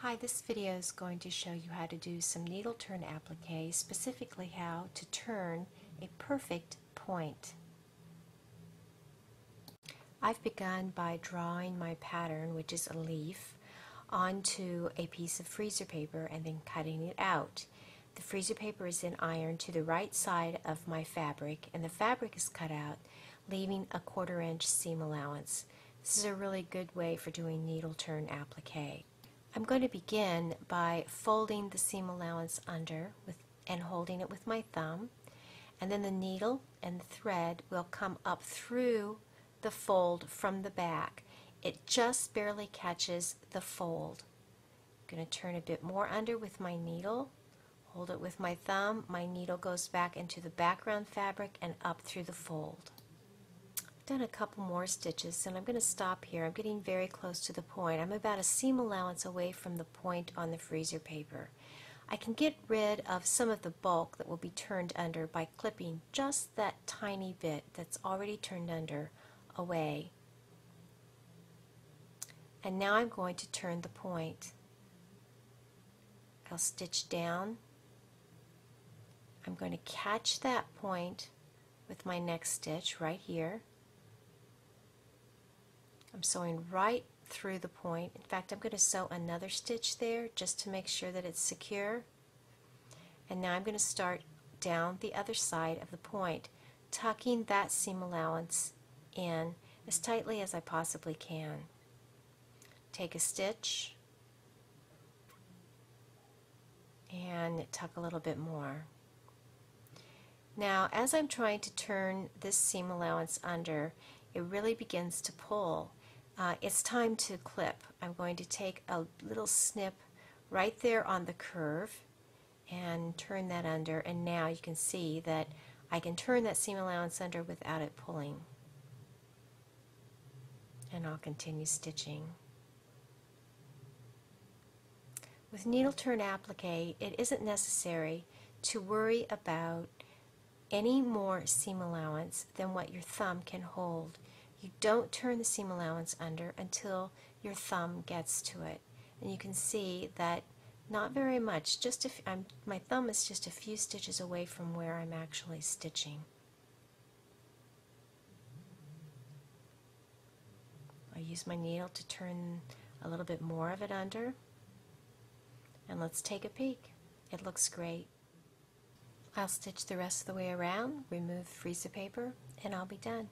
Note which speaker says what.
Speaker 1: Hi, this video is going to show you how to do some needle turn applique, specifically how to turn a perfect point. I've begun by drawing my pattern, which is a leaf, onto a piece of freezer paper and then cutting it out. The freezer paper is then ironed to the right side of my fabric, and the fabric is cut out, leaving a 1/4 inch seam allowance. This is a really good way for doing needle turn applique. I'm going to begin by folding the seam allowance under and holding it with my thumb, and then the needle and the thread will come up through the fold from the back. It just barely catches the fold. I'm going to turn a bit more under with my needle, hold it with my thumb, my needle goes back into the background fabric and up through the fold. Done a couple more stitches and I'm going to stop here. I'm getting very close to the point. I'm about a seam allowance away from the point on the freezer paper. I can get rid of some of the bulk that will be turned under by clipping just that tiny bit that's already turned under away. And now I'm going to turn the point. I'll stitch down. I'm going to catch that point with my next stitch right here. I'm sewing right through the point. In fact, I'm going to sew another stitch there just to make sure that it's secure. And now I'm going to start down the other side of the point, tucking that seam allowance in as tightly as I possibly can. Take a stitch and tuck a little bit more. Now, as I'm trying to turn this seam allowance under, it really begins to pull. It's time to clip. I'm going to take a little snip right there on the curve and turn that under, and now you can see that I can turn that seam allowance under without it pulling. And I'll continue stitching. With needle turn applique, it isn't necessary to worry about any more seam allowance than what your thumb can hold. You don't turn the seam allowance under until your thumb gets to it. And you can see that not very much, just if my thumb is just a few stitches away from where I'm actually stitching. I use my needle to turn a little bit more of it under. And let's take a peek. It looks great. I'll stitch the rest of the way around, remove the freezer paper, and I'll be done.